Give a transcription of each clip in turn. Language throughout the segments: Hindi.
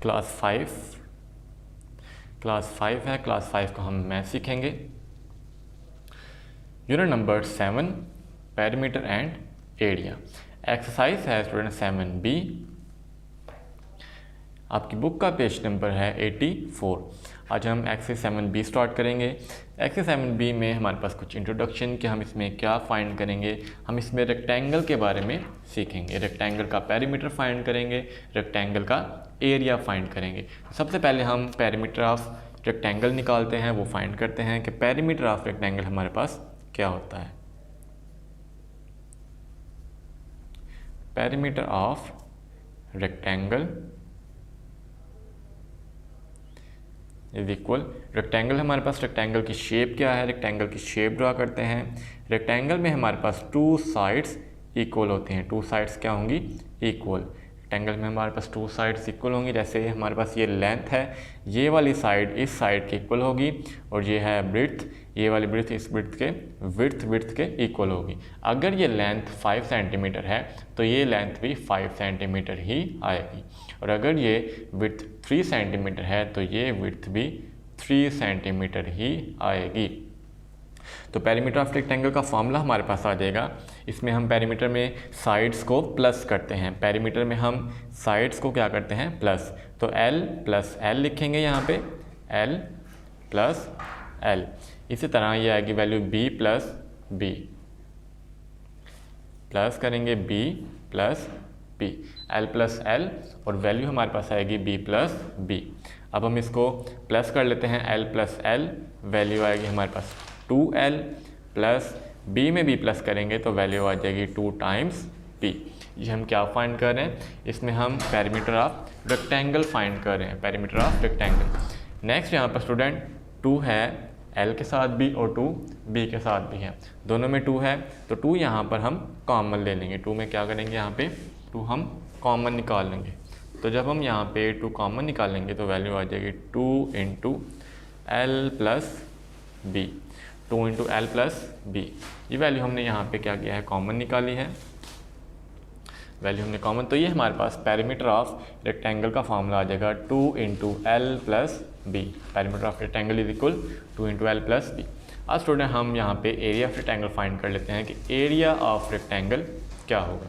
क्लास 5 है, क्लास 5 को हम मैथ सीखेंगे। Unit number 7, perimeter and area. Exercise है स्टूडेंट 7B। आपकी बुक का पेज नंबर है 84। आज हम एक्सरसाइज 7B स्टार्ट करेंगे। एक्सरसाइज 7B में हमारे पास कुछ इंट्रोडक्शन कि हम इसमें क्या फाइंड करेंगे। हम इसमें रेक्टेंगल के बारे में सीखेंगे, रेक्टेंगल का पेरीमीटर फाइंड करेंगे, रेक्टेंगल का एरिया फाइंड करेंगे। सबसे पहले हम पेरीमीटर ऑफ रेक्टेंगल निकालते हैं, वो फाइंड करते हैं कि पेरीमीटर ऑफ रेक्टेंगल हमारे पास क्या होता है। Perimeter of rectangle is equal, rectangle हमारे पास, रेक्टेंगल की शेप क्या है, रेक्टेंगल की शेप ड्रा करते हैं। रेक्टेंगल में हमारे पास टू साइड्स इक्वल होती हैं, टू साइड्स क्या होंगी, इक्वल। रेक्टेंगल में हमारे पास टू साइड्स इक्वल होंगी। जैसे हमारे पास ये लेंथ है, ये वाली साइड इस साइड के इक्वल होगी, और ये है ब्रिड्थ, ये वाली ब्रिड्थ इस ब्रिड्थ के विड्थ के इक्वल होगी। अगर ये लेंथ 5 सेंटीमीटर है तो ये लेंथ भी 5 सेंटीमीटर ही आएगी, और अगर ये विड्थ 3 सेंटीमीटर है तो ये विड्थ भी 3 सेंटीमीटर ही आएगी। तो पेरीमीटर ऑफ रेक्टेंगल का फॉर्मूला हमारे पास आ जाएगा। इसमें हम पेरीमीटर में साइड्स को प्लस करते हैं, पेरीमीटर में हम साइड्स को क्या करते हैं, प्लस। तो L प्लस L लिखेंगे यहाँ पे, L प्लस L। इसी तरह ये आएगी value B plus B, plus करेंगे B plus B, L plus L, और वैल्यू हमारे पास आएगी B प्लस B। अब हम इसको प्लस कर लेते हैं, L प्लस L, वैल्यू आएगी हमारे पास 2L, प्लस B में B प्लस करेंगे तो वैल्यू आ जाएगी 2 टाइम्स B। ये हम क्या फाइंड कर रहे हैं, इसमें हम पेरीमीटर ऑफ रेक्टेंगल फाइंड कर रहे हैं, पेरीमीटर ऑफ रेक्टेंगल। नेक्स्ट यहाँ पर स्टूडेंट 2 है, L के साथ भी और 2 B के साथ भी है, दोनों में 2 है, तो 2 यहाँ पर हम कॉमन ले लेंगे। 2 में क्या करेंगे, यहाँ पे 2 हम कॉमन निकाल लेंगे। तो जब हम यहाँ पे 2 कॉमन निकालेंगे तो वैल्यू आ जाएगी 2 into L plus B, 2 into L plus B। ये वैल्यू हमने यहाँ पे क्या किया है, कॉमन निकाली है, वैल्यू हमने कॉमन। तो ये हमारे पास पेरीमीटर ऑफ रेक्टेंगल का फॉर्मूला आ जाएगा 2 into L plus B। Perimeter of rectangle is equal 2 into L plus B। आज स्टूडेंट हम यहाँ पे एरिया ऑफ रेक्टेंगल फाइंड कर लेते हैं कि एरिया ऑफ रेक्टेंगल क्या होगा,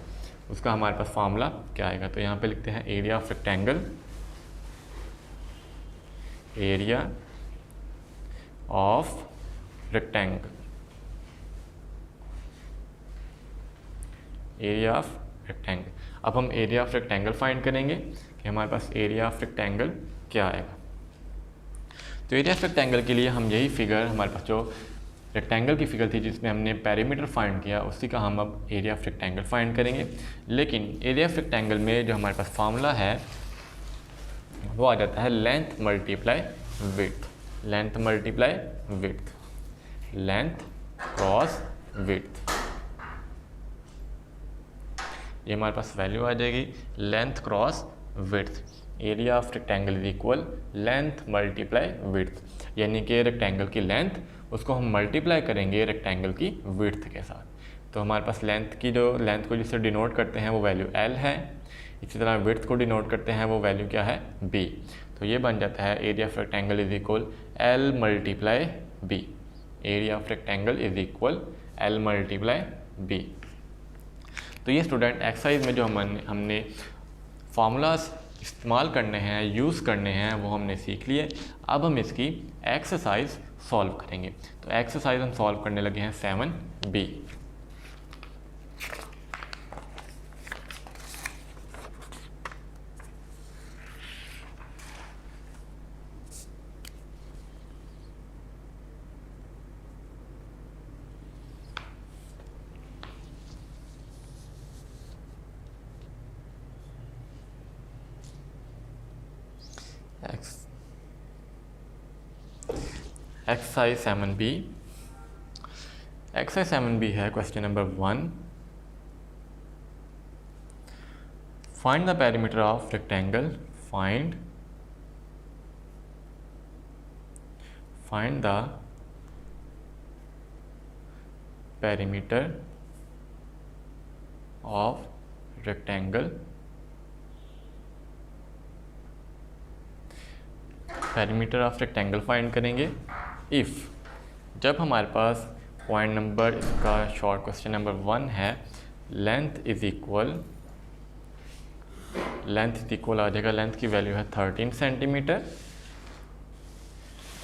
उसका हमारे पास फॉर्मूला क्या आएगा। तो यहाँ पे लिखते हैं area of rectangle, area of rectangle, area of rectangle. अब हम एरिया ऑफ रेक्टेंगल फाइंड करेंगे कि हमारे पास एरिया ऑफ रेक्टेंगल क्या आएगा। तो एरिया ऑफ रेक्टेंगल के लिए हम यही फिगर, हमारे पास जो रेक्टेंगल की फिगर थी जिसमें हमने पेरीमीटर फाइंड किया, उसी का हम अब एरिया ऑफ रेक्टेंगल फाइंड करेंगे। लेकिन एरिया ऑफ रेक्टेंगल में जो हमारे पास फॉर्मूला है वो आ जाता है length multiply width, length multiply width, length cross width. ये हमारे पास वैल्यू आ जाएगी length cross width. Area of rectangle is equal length multiply width, यानी कि रेक्टेंगल की लेंथ उसको हम मल्टीप्लाई करेंगे रेक्टेंगल की विड्थ के साथ। तो हमारे पास लेंथ की जो लेंथ को जिससे डिनोट करते हैं वो वैल्यू L है, इसी तरह विड्थ को डिनोट करते हैं वो वैल्यू क्या है, B। तो ये बन जाता है area of rectangle is equal L multiply B, area of rectangle is equal L multiply B। तो ये स्टूडेंट एक्सरसाइज में जो हमने फार्मूलाज इस्तेमाल करने हैं, यूज़ करने हैं, वो हमने सीख लिए। अब हम इसकी एक्सरसाइज सॉल्व करेंगे। तो एक्सरसाइज हम सॉल्व करने लगे हैं 7B। Exercise 7B। Exercise 7B है question number 1। Find the perimeter of rectangle, find the perimeter of rectangle perimeter of rectangle find करेंगे इफ़ जब हमारे पास पॉइंट नंबर इसका शॉर्ट क्वेश्चन नंबर 1 है लेंथ इज इक्वल आ जाएगा, लेंथ की वैल्यू है 13 सेंटीमीटर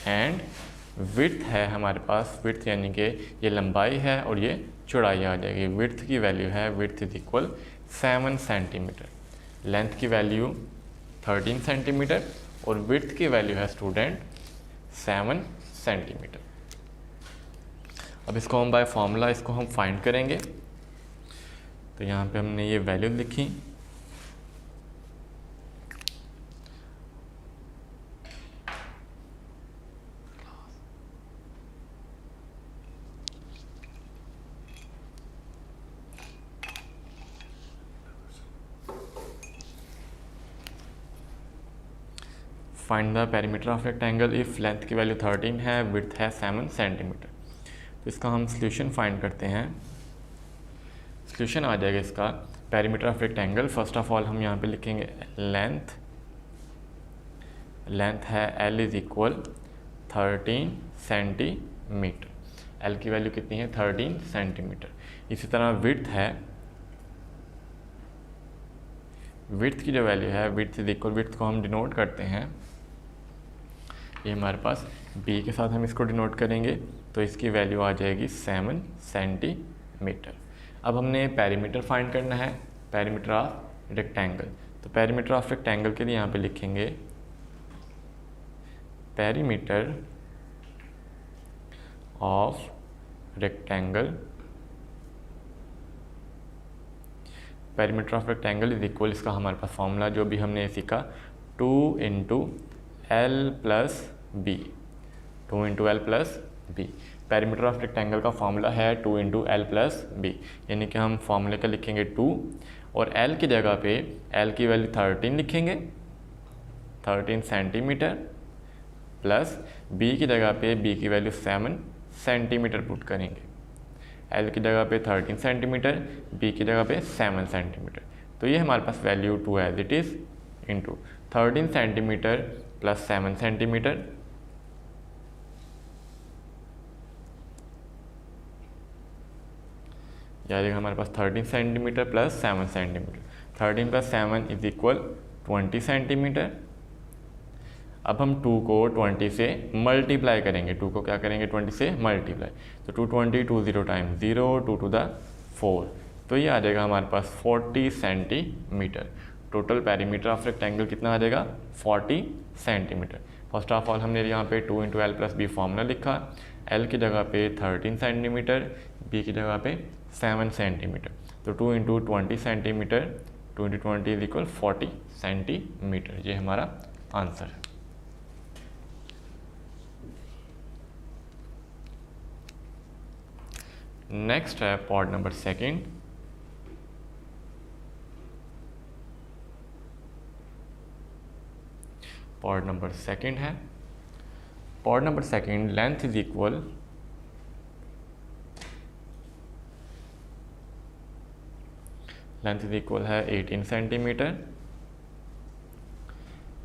एंड विड्थ है हमारे पास, विड्थ यानी कि ये लंबाई है और ये चौड़ाई आ जाएगी। विड्थ की वैल्यू है, width is equal 7 centimetre, length की वैल्यू 13 सेंटीमीटर और विड्थ की वैल्यू है स्टूडेंट 7 सेंटीमीटर। अब इसको हम बाय फॉर्मूला इसको हम फाइंड करेंगे। तो यहाँ पे हमने ये वैल्यू लिखी, find the perimeter of rectangle if length की वैल्यू 13 है, विड्थ है 7 सेंटीमीटर। तो इसका हम सोल्यूशन फाइंड करते हैं। सोल्यूशन आ जाएगा इसका perimeter of rectangle. First of all हम यहाँ पे लिखेंगे लेंथ है L is equal 13 centimetre, L की वैल्यू कितनी है 13 सेंटीमीटर। इसी तरह विड्थ है, विड्थ की जो वैल्यू है विड्थ इज इक्वल, विड्थ को हम डिनोट करते हैं, ये हमारे पास b के साथ हम इसको डिनोट करेंगे, तो इसकी वैल्यू आ जाएगी 7 सेंटीमीटर। अब हमने पेरीमीटर फाइंड करना है, पेरीमीटर ऑफ रेक्टेंगल। तो पेरीमीटर ऑफ रेक्टेंगल के लिए यहाँ पे लिखेंगे perimeter of rectangle, perimeter of rectangle is equal, इसका हमारे पास फॉर्मूला जो भी हमने सीखा 2 into L plus B, 2 into L plus B. Perimeter of rectangle का फॉर्मूला है 2 इंटू एल प्लस बी, यानी कि हम फॉर्मूले का लिखेंगे 2 और L की जगह पे L की वैल्यू 13 लिखेंगे, 13 सेंटीमीटर, प्लस B की जगह पे B की वैल्यू 7 सेंटीमीटर पुट करेंगे। L की जगह पे 13 सेंटीमीटर, B की जगह पे 7 सेंटीमीटर। तो ये हमारे पास value 2 as it is into 13 centimetre plus 7 centimetre, यानी हमारे पास 13 centimetre plus 7 centimetre, 13 plus 7 is equal 20 centimetre. अब हम 2 को 20 से मल्टीप्लाई करेंगे, 2 को क्या करेंगे 20 से मल्टीप्लाई, तो 220 20 टाइम 0 2 टू द 4, तो ये आ जाएगा हमारे पास 40 centimetre. Total perimeter of rectangle कितना आ जाएगा 40 सेंटीमीटर। फर्स्ट ऑफ ऑल हमने यहाँ पे 2 into L plus B formula लिखा, L की जगह पे 13 सेंटीमीटर, B की जगह पे 7 सेंटीमीटर, तो 2 into 20 centimetre, 2 into 20 is equal 40 centimetre, ये हमारा आंसर है। नेक्स्ट है part number second. Part number second है, part number second length is equal है 18 सेंटीमीटर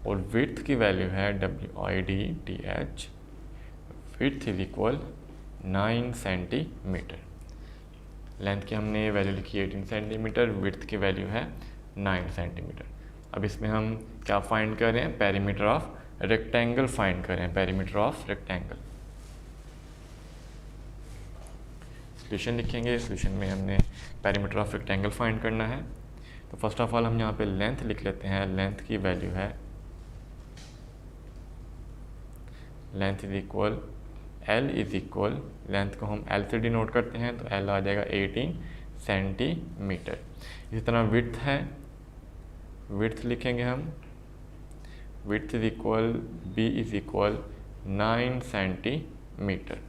और विड्थ की वैल्यू है WIDTH, width is equal 9 centimetre. Length की हमने वैल्यू लिखी 18 सेंटीमीटर, विड्थ की वैल्यू है 9 सेंटीमीटर। अब इसमें हम क्या फाइंड कर रहे हैं, पेरीमीटर ऑफ रेक्टेंगल फाइंड कर रहे हैं, पेरीमीटर ऑफ रेक्टेंगल। सोल्यूशन लिखेंगे, सोल्यूशन में हमने पेरीमीटर ऑफ रेक्टेंगल फाइंड करना है। तो फर्स्ट ऑफ ऑल हम यहाँ पे लेंथ लिख लेते हैं, लेंथ की वैल्यू है, length is equal L is equal, length को हम L से डिनोट करते हैं, तो L आ जाएगा 18 सेंटीमीटर। इसी तरह विड्थ है, विड्थ लिखेंगे हम, width is equal B is equal 9 centimetre,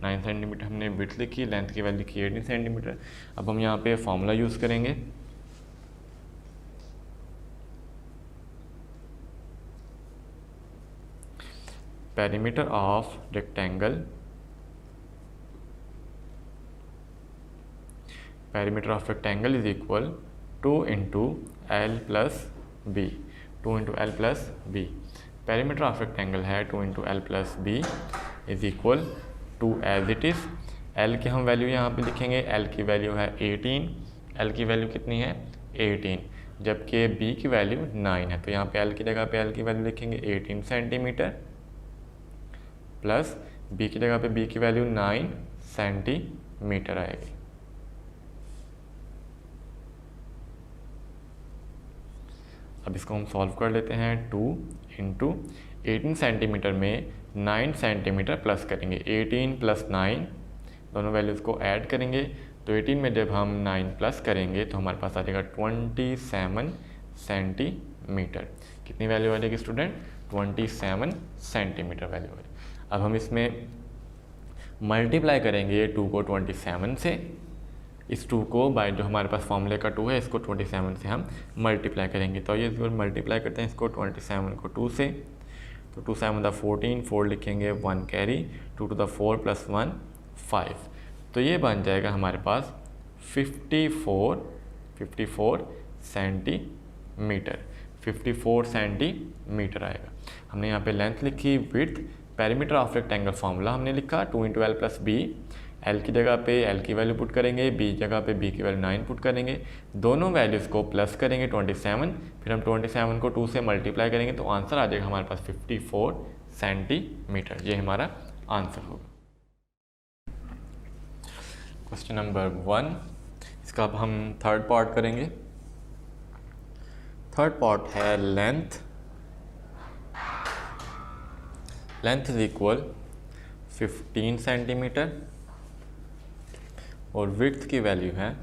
9 centimetre हमने विड्थ लिखी, लेंथ की वैल्यू लिखी 18 सेंटीमीटर। अब हम यहाँ पे फॉर्मूला यूज़ करेंगे, perimeter of rectangle, perimeter of rectangle is equal 2 into L plus B, 2 into L plus B. Perimeter of rectangle है 2 into L plus B is equal to as it is L की हम वैल्यू यहाँ पे लिखेंगे, एल की वैल्यू है 18, एल की वैल्यू कितनी है 18, जबकि बी की वैल्यू 9 है, तो यहाँ पे एल की जगह पे एल की वैल्यू लिखेंगे 18 सेंटीमीटर प्लस बी की जगह पे बी की वैल्यू 9 सेंटीमीटर आएगी। अब इसको हम सॉल्व कर लेते हैं। 2 इंटू 18 सेंटीमीटर में 9 सेंटीमीटर प्लस करेंगे, 18 प्लस 9 दोनों वैल्यूज़ को ऐड करेंगे, तो 18 में जब हम 9 प्लस करेंगे तो हमारे पास आ जाएगा 27 सेंटीमीटर। कितनी वैल्यू आ जाएगी स्टूडेंट? 27 सेंटीमीटर वैल्यू आ जाएगी। अब हम इसमें मल्टीप्लाई करेंगे 2 को 27 से, इस 2 को बाय जो हमारे पास फॉर्मूले का 2 है इसको 27 से हम मल्टीप्लाई करेंगे, तो ये मल्टीप्लाई करते हैं इसको 27 को 2 से, तो 2 7 द 14, 4 लिखेंगे 1 कैरी, 2 to the 4 प्लस 1 5, तो ये बन जाएगा हमारे पास 54 सेंटीमीटर, 54 सेंटीमीटर आएगा। हमने यहाँ पे लेंथ लिखी, width, perimeter of rectangle formula हमने लिखा 2 into L plus B, L की जगह पे एल की वैल्यू पुट करेंगे, बी जगह पे बी की वैल्यू 9 पुट करेंगे, दोनों वैल्यूज़ को प्लस करेंगे 27, फिर हम 27 को 2 से मल्टीप्लाई करेंगे तो आंसर आ जाएगा हमारे पास 54 सेंटीमीटर। ये हमारा आंसर होगा। क्वेश्चन नंबर 1, इसका अब हम थर्ड पार्ट करेंगे। थर्ड पार्ट है length, length is equal 15 centimetre और विड्थ की वैल्यू है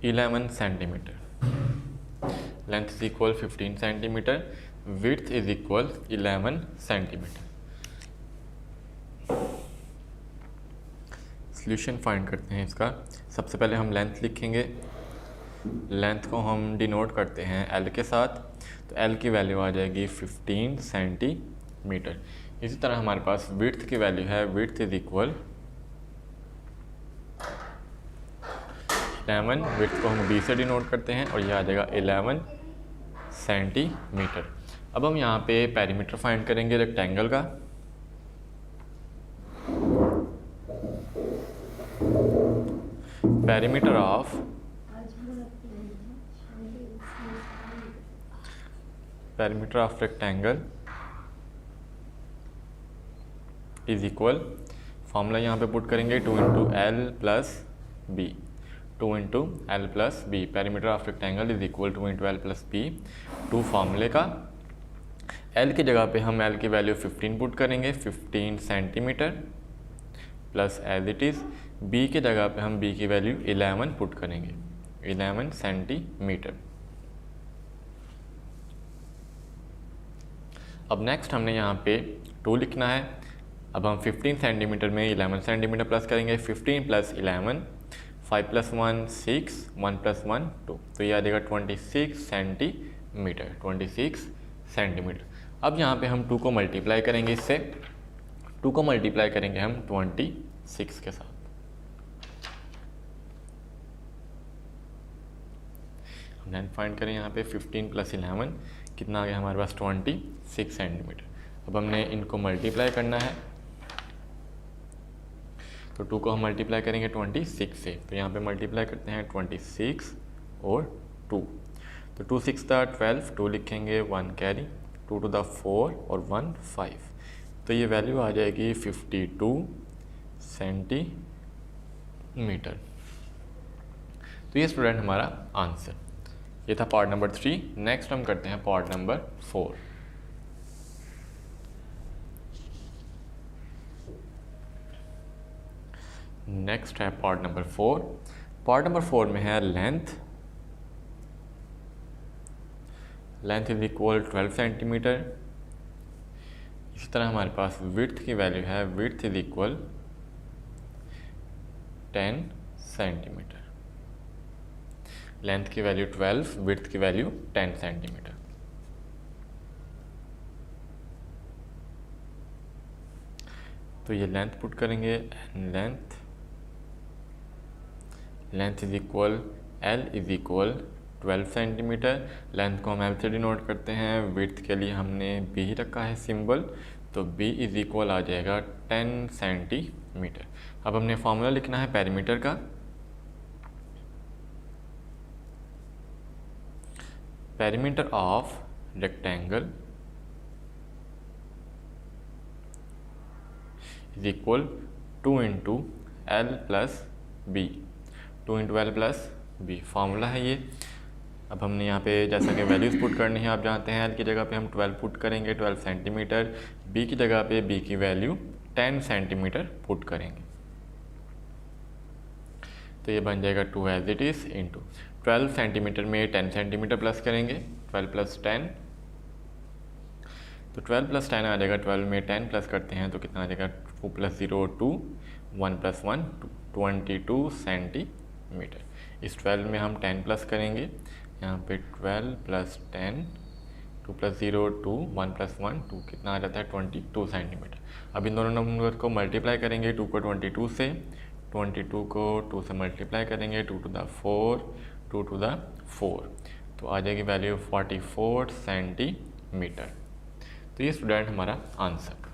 11 centimetre. Length is equal 15 centimetre, width is equal 11 centimetre. Solution find करते हैं इसका। सबसे पहले हम लेंथ लिखेंगे, लेंथ को हम डिनोट करते हैं एल के साथ, तो एल की वैल्यू आ जाएगी 15 सेंटीमीटर। इसी तरह हमारे पास विड्थ की वैल्यू है, विड्थ इज इक्वल 11, विड्थ को हम बी से डिनोट करते हैं और यह आ जाएगा 11 सेंटीमीटर। अब हम यहाँ पे पेरीमीटर फाइंड करेंगे रेक्टेंगल का। Perimeter of rectangle is equal, formula यहाँ पे पुट करेंगे 2 into L plus B, 2 into L plus B, perimeter of rectangle is equal 2 into L plus B, 2 फॉर्मूले का। एल की जगह पे हम एल की वैल्यू 15 पुट करेंगे, 15 centimetre plus as it is, B की जगह पे हम बी की वैल्यू 11 पुट करेंगे, 11 सेंटीमीटर। अब नेक्स्ट हमने यहाँ पे 2 लिखना है। अब हम 15 सेंटीमीटर में 11 सेंटीमीटर प्लस करेंगे, 15 प्लस 11, 5 प्लस 1 6, 1 प्लस 1 2, तो ये आ जाएगा 26 सेंटीमीटर, 26 सेंटीमीटर। अब यहाँ पे हम 2 को मल्टीप्लाई करेंगे, इससे 2 को मल्टीप्लाई करेंगे हम 26 के साथ। हम लेंथ फाइंड करें यहाँ पे 15 प्लस 11 कितना आ गया हमारे पास 26 सेंटीमीटर। अब हमने इनको मल्टीप्लाई करना है, तो 2 को हम मल्टीप्लाई करेंगे 26 से, तो यहाँ पे मल्टीप्लाई करते हैं 26 और 2, तो 2 6 द 12, 2 लिखेंगे 1 कैरी, 2 to the 4 और 1 5, तो ये वैल्यू आ जाएगी 52 सेंटीमीटर। तो ये स्टूडेंट हमारा आंसर। ये था पार्ट नंबर 3। नेक्स्ट हम करते हैं पार्ट नंबर 4। नेक्स्ट है पार्ट नंबर 4। पार्ट नंबर 4 में है length, length is equal 12 centimetre. इसी तरह हमारे पास विड्थ की वैल्यू है, width is equal 10 centimetre. Length की वैल्यू 12, विड्थ की वैल्यू 10 सेंटीमीटर। तो ये लेंथ पुट करेंगे, length is equal L is equal 12 centimetre. Length को हम एल से डिनोट करते हैं, विड्थ के लिए हमने बी ही रखा है सिंबल, तो b इज इक्वल आ जाएगा 10 सेंटीमीटर। अब हमने फॉर्मूला लिखना है पेरीमीटर का। Perimeter of rectangle is equal 2 into L plus B, 2 into L plus B formula है ये। अब हमने यहाँ पे जैसा कि वैल्यूज़ पुट करनी है, आप जानते हैं एल की जगह पे हम 12 पुट करेंगे 12 सेंटीमीटर, बी की जगह पे बी की वैल्यू 10 सेंटीमीटर पुट करेंगे, तो ये बन जाएगा 2 as it is into 12 centimetre में 10 सेंटीमीटर प्लस करेंगे, 12 प्लस 10, तो 12 प्लस 10 आ जाएगा, 12 में 10 प्लस करते हैं तो कितना आ जाएगा, 2 प्लस 0 2, 1 प्लस 1 2, 22 सेंटीमीटर। इस 12 में हम 10 प्लस करेंगे, यहाँ पे 12 प्लस 10, 2 प्लस 0 2, 1 प्लस 1 2, कितना आ जाता है 22 सेंटीमीटर। अब इन दोनों नंबर को मल्टीप्लाई करेंगे, 2 को 22 से, 22 को 2 से मल्टीप्लाई करेंगे, 2 टू द 4, 2 टू द 4, तो आ जाएगी वैल्यू 44 सेंटीमीटर। तो ये स्टूडेंट हमारा आंसर।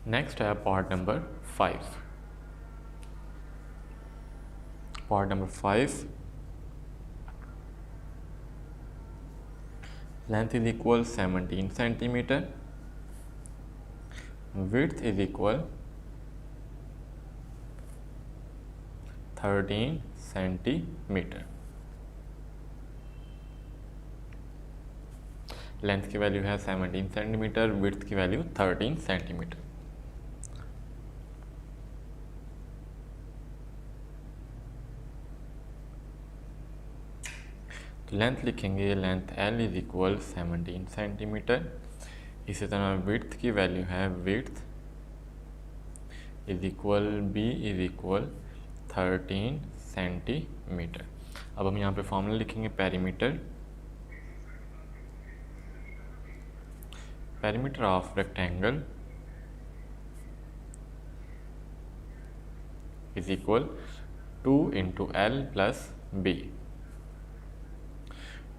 नेक्स्ट है part number 5। Part number 5, length is equal 17 centimetre, width is equal 13 centimetre. Length की वैल्यू है 17 सेंटीमीटर, विड्थ की वैल्यू 13 सेंटीमीटर। लेंथ लिखेंगे, length L is equal 17 centimetre. इसी तरह विड्थ की वैल्यू है, width is equal B is equal 13 centimetre. अब हम यहाँ पे फॉर्मूला लिखेंगे perimeter, perimeter of rectangle is equal 2 into L plus B.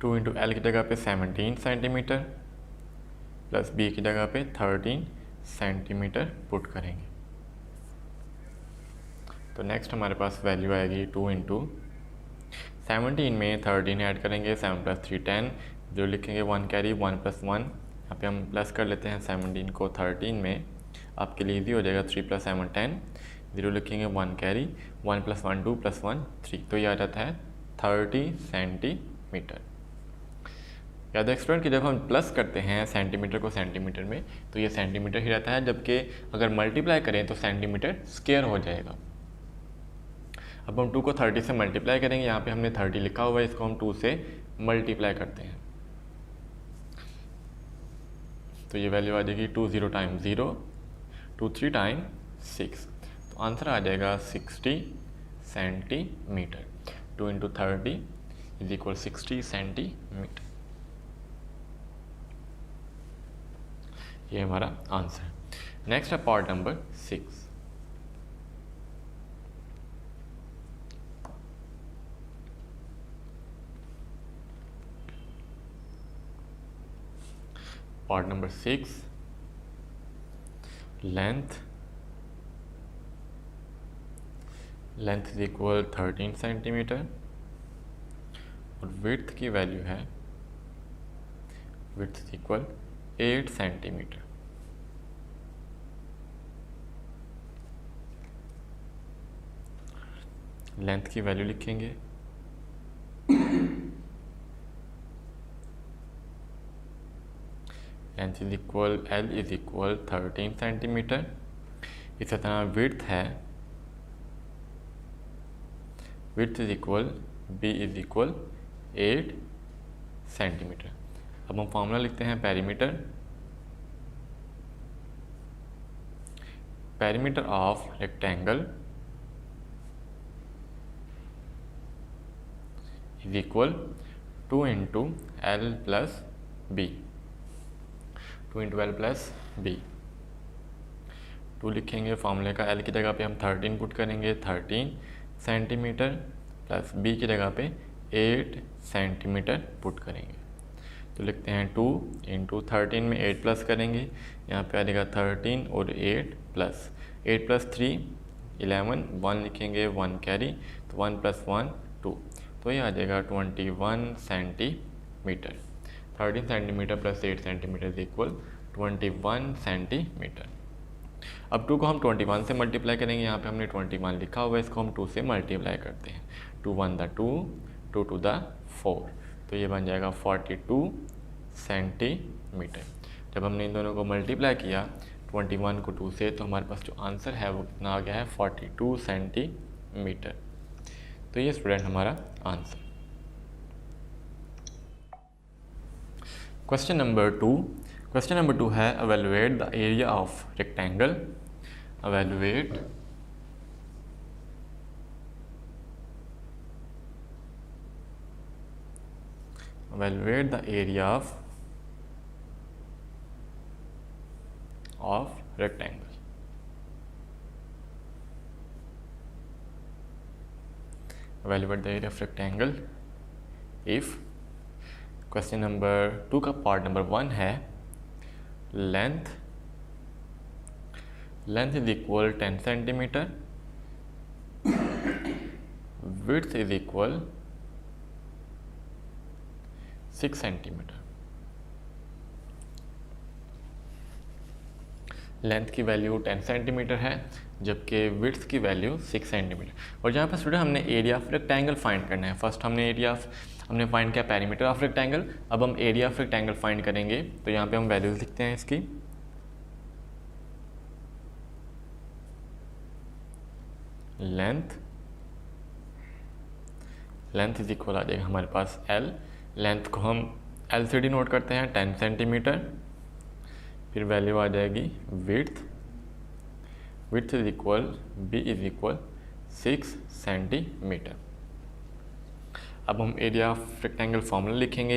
2 into L की जगह पे 17 सेंटीमीटर प्लस बी की जगह पे 13 सेंटीमीटर पुट करेंगे, तो नेक्स्ट हमारे पास वैल्यू आएगी 2 इंटू 17 में 13 ऐड करेंगे, 7 प्लस 3 10, जो लिखेंगे 1 कैरी 1 प्लस 1, यहाँ पे हम प्लस कर लेते हैं 17 को 13 में, आपके लिए इजी हो जाएगा 3 प्लस 7 10, 0 लिखेंगे 1 कैरी 1 प्लस 1 2 प्लस 1 3, तो ये आ जाता है 30 सेंटीमीटर। याद एक्सपेरिमेंट की जब हम प्लस करते हैं सेंटीमीटर को सेंटीमीटर में तो ये सेंटीमीटर ही रहता है, जबकि अगर मल्टीप्लाई करें तो सेंटीमीटर स्क्वायर हो जाएगा। अब हम 2 को 30 से मल्टीप्लाई करेंगे, यहाँ पे हमने 30 लिखा हुआ है, इसको हम 2 से मल्टीप्लाई करते हैं तो ये वैल्यू आ जाएगी 2 0 टाइम 0, 2 3 टाइम 6, तो आंसर आ जाएगा 60 centimetre. 2 into 30 is equal 60 centimetre, ये हमारा आंसर है। नेक्स्ट है part number 6। Part number 6, length is equal 13 centimetre और विड्थ की वैल्यू है, width is equal 8 centimetre. Length की वैल्यू लिखेंगे, length is equal L is equal 13 centimetre. इसी तरह विड्थ है, width is equal B is equal 8 centimetre. अब हम फॉर्मूला लिखते हैं perimeter, perimeter of rectangle is equal 2 into L plus B, 2 into L plus B. 2 लिखेंगे फॉर्मूले का, एल की जगह पे हम 13 पुट करेंगे, 13 सेंटीमीटर, प्लस बी की जगह पे 8 सेंटीमीटर पुट करेंगे। तो लिखते हैं 2 इंटू 13 में 8 प्लस करेंगे, यहाँ पे आ जाएगा 13 और 8 प्लस 8 प्लस 3 11, 1 लिखेंगे, 1 कैरी, तो 1 प्लस 1 2, तो ये आ जाएगा 21 centimetre. 13 centimetre plus 8 centimetre is equal 21 centimetre. अब 2 को हम 21 से मल्टीप्लाई करेंगे, यहाँ पे हमने 21 लिखा हुआ है, इसको हम 2 से मल्टीप्लाई करते हैं। 2 1 द 2, 2 2 द 4, तो ये बन जाएगा 42 सेंटीमीटर। जब हमने इन दोनों को मल्टीप्लाई किया 21 को 2 से, तो हमारे पास जो आंसर है वो कितना आ गया है 42 सेंटीमीटर। तो ये स्टूडेंट हमारा answer. Question number 2, question number 2 है evaluate the area of rectangle, evaluate the area of rectangle। Evaluate the area of rectangle if question number 2 का पार्ट नंबर 1 है length is equal 10 centimetre, width is equal 6 centimetre. Length की वैल्यू 10 सेंटीमीटर है, जबकि विड्थ की वैल्यू 6 सेंटीमीटर। और जहाँ पर स्टूडेंट हमने एरिया ऑफ रेक्टेंगल फाइंड करना है। फर्स्ट हमने फाइंड किया पेरीमीटर ऑफ रेक्टेंगल, अब हम एरिया ऑफ रेक्टेंगल फाइंड करेंगे। तो यहाँ पे हम वैल्यूज लिखते हैं इसकी। लेंथ इज इक्वल आ जाएगा हमारे पास एल, लेंथ को हम एल से डिनोट करते हैं 10 सेंटीमीटर, फिर वैल्यू आ जाएगी width is equal B is equal 6 centimetre. अब हम एरिया ऑफ रेक्टेंगल फॉर्मूला लिखेंगे।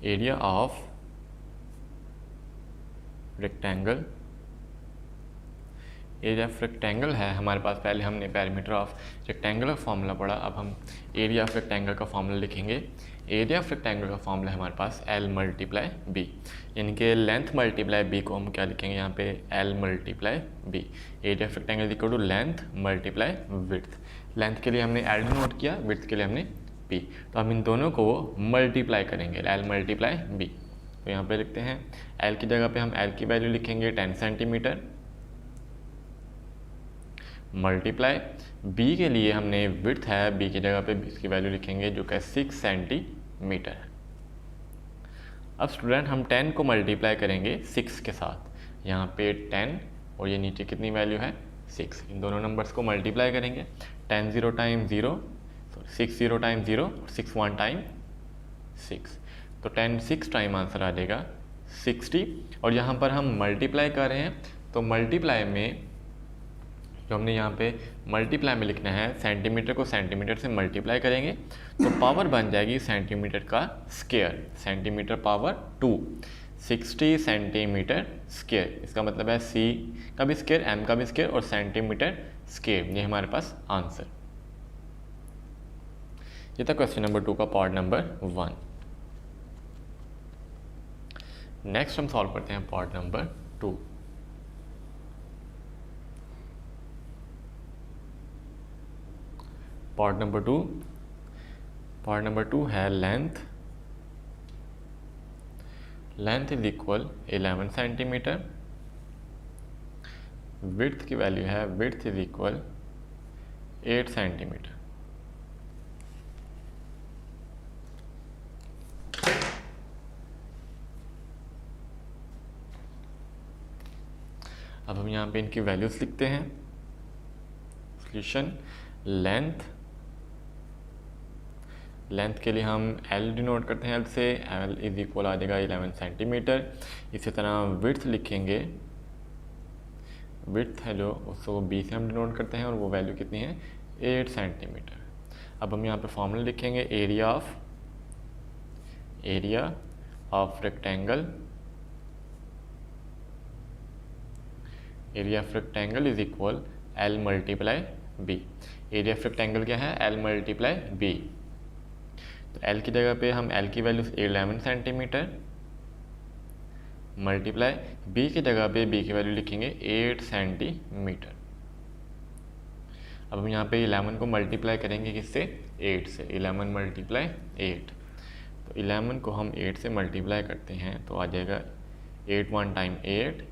Area of rectangle, area of rectangle है हमारे पास, पहले हमने पेरीमीटर ऑफ रेक्टेंगल का फॉर्मूला पढ़ा, अब हम एरिया ऑफ रेक्टेंगल का फॉर्मूला लिखेंगे। एरिया ऑफ रेक्टेंगल का फॉर्मूला है हमारे पास L मल्टीप्लाई बी, यानी कि लेंथ मल्टीप्लाई बी को हम क्या लिखेंगे यहाँ पे L multiply B. Area of rectangle equal to length multiply width. Length के लिए हमने L नोट किया, विड्थ के लिए हमने P, तो हम इन दोनों को मल्टीप्लाई करेंगे, L मल्टीप्लाई बी। तो यहाँ पे लिखते हैं L की जगह पे हम L की वैल्यू लिखेंगे 10 सेंटीमीटर, मल्टीप्लाई बी के लिए हमने विड्थ है, बी की जगह पे इसकी वैल्यू लिखेंगे जो कि 6 सेंटीमीटर है। अब स्टूडेंट हम 10 को मल्टीप्लाई करेंगे 6 के साथ, यहाँ पे 10 और ये नीचे कितनी वैल्यू है 6, इन दोनों नंबर्स को मल्टीप्लाई करेंगे। 10 0 टाइम 0, 6 0 टाइम 0, 6 1 टाइम 6, तो 10 6 टाइम आंसर आ जाएगा 60। और यहाँ पर हम मल्टीप्लाई कर रहे हैं, तो मल्टीप्लाई में जो हमने यहाँ पे मल्टीप्लाई में लिखना है, सेंटीमीटर को सेंटीमीटर से मल्टीप्लाई करेंगे तो पावर बन जाएगी सेंटीमीटर का square, centimetre power 2, 60 centimetre square. इसका मतलब है सी का भी स्क्वायर, एम का भी स्क्वायर और सेंटीमीटर स्क्वायर। ये हमारे पास आंसर। ये था क्वेश्चन नंबर 2 का पार्ट नंबर 1। नेक्स्ट हम सॉल्व करते हैं पार्ट नंबर 2। पार्ट नंबर 2 है length is equal 11 centimetre, width की वैल्यू है विड्थ इज इक्वल 8 सेंटीमीटर। अब हम यहाँ पे इनकी वैल्यूज लिखते हैं। सॉल्यूशन लेंथ के लिए हम L डिनोट करते हैं, L से L इज इक्वल आ जाएगा 11 सेंटीमीटर। इसी तरह विड्थ लिखेंगे, विड्थ है जो उसको बी से हम डिनोट करते हैं और वो वैल्यू कितनी है 8 सेंटीमीटर। अब हम यहाँ पे फॉर्मूला लिखेंगे area of rectangle is equal L multiply B. Area of rectangle क्या है एल मल्टीप्लाई बी। तो एल की जगह पे हम एल की वैल्यू 11 सेंटीमीटर मल्टीप्लाई बी की जगह पे बी की वैल्यू लिखेंगे 8 सेंटीमीटर। अब हम यहाँ पे 11 को मल्टीप्लाई करेंगे किससे 8 से। 11 मल्टीप्लाई 8, तो 11 को हम 8 से मल्टीप्लाई करते हैं तो आ जाएगा 8 1 टाइम 8,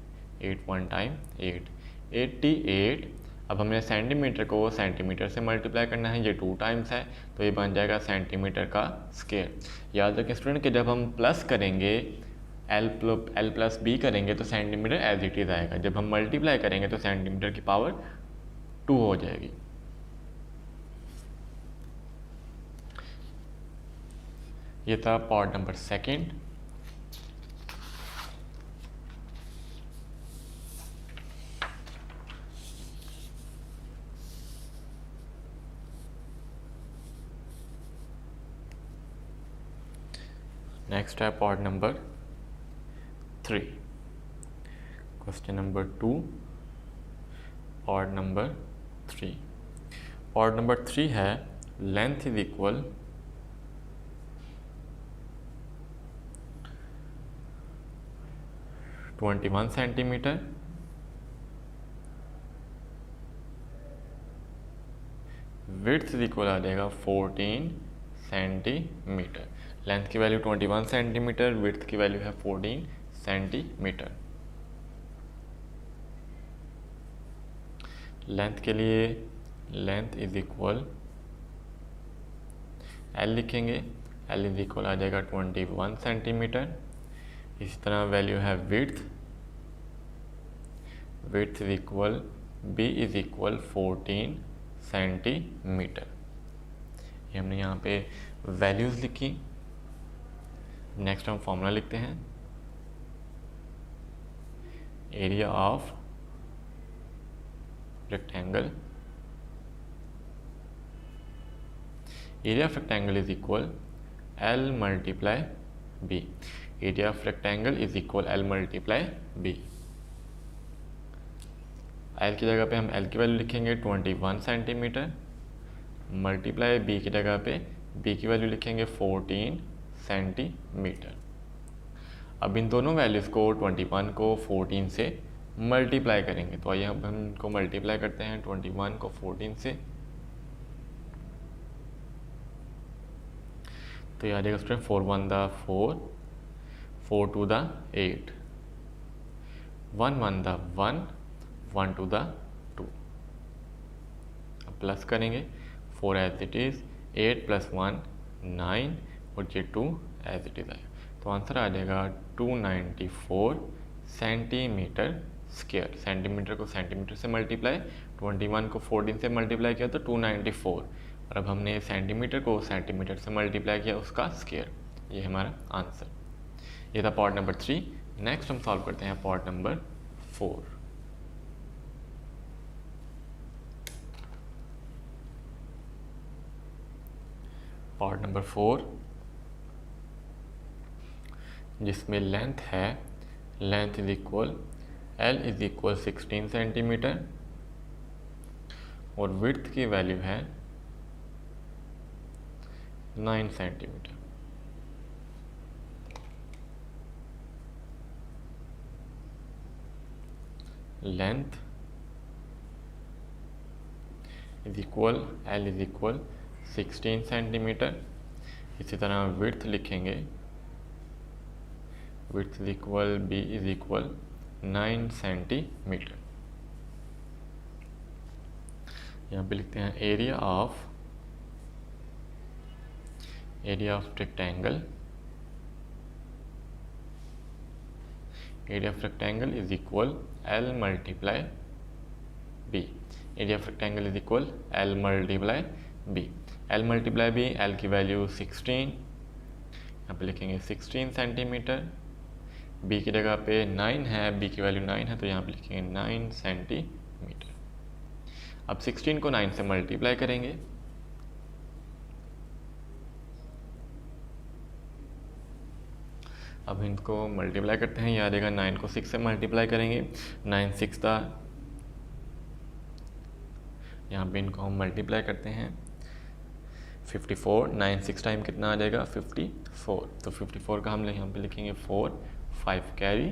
8 1 टाइम 8, 88। अब हमें सेंटीमीटर को सेंटीमीटर से मल्टीप्लाई करना है, ये 2 टाइम्स है तो ये बन जाएगा सेंटीमीटर का स्क्वायर। याद रखें स्टूडेंट कि जब हम प्लस करेंगे एल प्लस बी करेंगे तो सेंटीमीटर एज इट इज़ आएगा, जब हम मल्टीप्लाई करेंगे तो सेंटीमीटर की पावर 2 हो जाएगी। ये था पार्ट नंबर 2। नेक्स्ट है part number 3। Question number 2 part number 3। Part number 3 है length is equal 21 centimetre, width is equal आ जाएगा 14 सेंटीमीटर। लेंथ की वैल्यू 21 सेंटीमीटर, विड्थ की वैल्यू है 14 सेंटीमीटर। लेंथ के लिए लेंथ इज इक्वल एल लिखेंगे, एल इज इक्वल आ जाएगा 21 सेंटीमीटर। इसी तरह वैल्यू है width, width is equal B is equal 14 centimetre. ये हमने यहाँ पे वैल्यूज़ लिखी। नेक्स्ट हम फॉर्मूला लिखते हैं area of rectangle is equal L multiply B. Area of rectangle is equal L multiply B. L की जगह पे हम एल की वैल्यू लिखेंगे 21 सेंटीमीटर मल्टीप्लाई बी की जगह पे बी की वैल्यू लिखेंगे 14 सेंटीमीटर। अब इन दोनों वैल्यूज़ को 21 को 14 से मल्टीप्लाई करेंगे, तो आइए हम इनको मल्टीप्लाई करते हैं 21 को 14 से। तो ये आ जाएगा स्टूडेंट 4 1 दा 4, 4 2 दा 8, 1 1 दा 1, 1 2 दा 2। अब प्लस करेंगे 4 एज इट इज़, 8 प्लस 1 9 और ये 2 एज इट इज़ आएगा। तो आंसर आ जाएगा 294 सेंटीमीटर स्क्वायर। सेंटीमीटर को सेंटीमीटर से मल्टीप्लाई, 21 को 14 से मल्टीप्लाई किया तो 294, और अब हमने सेंटीमीटर को सेंटीमीटर से मल्टीप्लाई किया उसका स्क्वायर। ये हमारा आंसर। ये था पार्ट नंबर 3। नेक्स्ट हम सॉल्व करते हैं पार्ट नंबर 4। पार्ट नंबर 4 जिसमें लेंथ है, length is equal L is equal 16 centimetre और विड्थ की वैल्यू है 9 centimetre. Length is equal L is equal 16 centimetre. इसी तरह विड्थ लिखेंगे, width is equal B is equal 9 centimetre. यहाँ पे लिखते हैं area of rectangle, area of rectangle is equal L multiply B. Area of rectangle is equal L multiply B. L multiply B, L की वैल्यू 16, यहाँ पे लिखेंगे 16 सेंटीमीटर बी की जगह पे 9 है, बी की वैल्यू 9 है, तो यहाँ पे लिखेंगे 9 सेंटीमीटर। अब 16 को 9 से मल्टीप्लाई करेंगे, अब इनको मल्टीप्लाई करते हैं, याद आएगा 9 को 6 से मल्टीप्लाई करेंगे, 9 6 था, यहाँ पे इनको हम मल्टीप्लाई करते हैं 54, 9 6 टाइम कितना आ जाएगा 54, तो 54 का हम यहाँ पे लिखेंगे 4, 5 कैरी,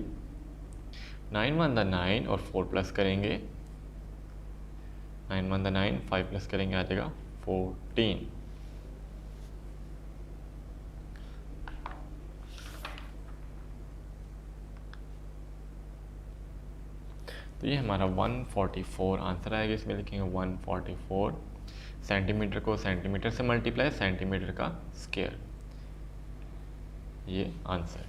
9 1 द 9 और 4 प्लस करेंगे, 9 1 द 9, 5 प्लस करेंगे आ जाएगा 14। तो ये हमारा 144 आंसर आएगा। इसमें लिखेंगे 144, सेंटीमीटर को सेंटीमीटर से मल्टीप्लाई, सेंटीमीटर का स्क्वायर, ये answer.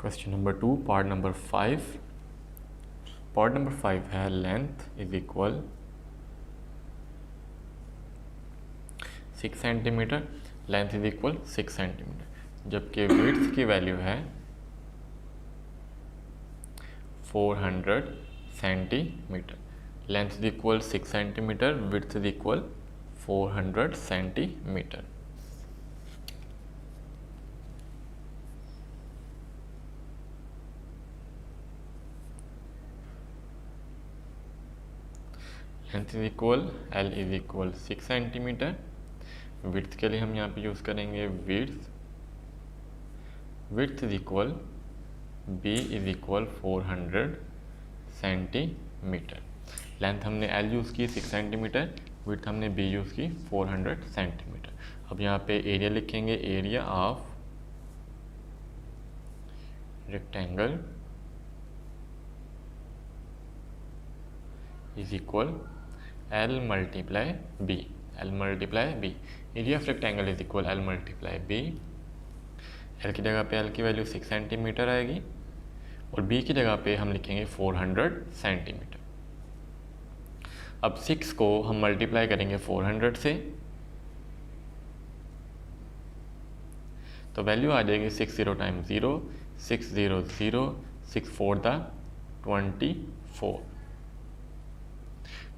Question number 2, part number 5। Part number 5 है length is equal 6 centimetre, length is equal 6 centimetre, जबकि विड्थ की वैल्यू है 400 centimetre. Length is equal 6 centimetre, width is equal 400 centimetre. Length is equal L is equal 6 centimetre, width के लिए हम यहाँ पे यूज़ करेंगे width, width is equal B is equal 400 centimetre. Length हमने एल यूज़ की 6 सेंटीमीटर, विड्थ हमने बी यूज़ की 400 सेंटीमीटर। अब यहाँ पे एरिया लिखेंगे, area of rectangle is equal L multiply B, L multiply B. Area of rectangle is equal L multiply B. L की जगह पे एल की वैल्यू 6 सेंटीमीटर आएगी और बी की जगह पे हम लिखेंगे 400 सेंटीमीटर। अब 6 को हम मल्टीप्लाई करेंगे 400 से, तो वैल्यू आ जाएगी 60 टाइम 0, 6 0 0, 6 4 द 24,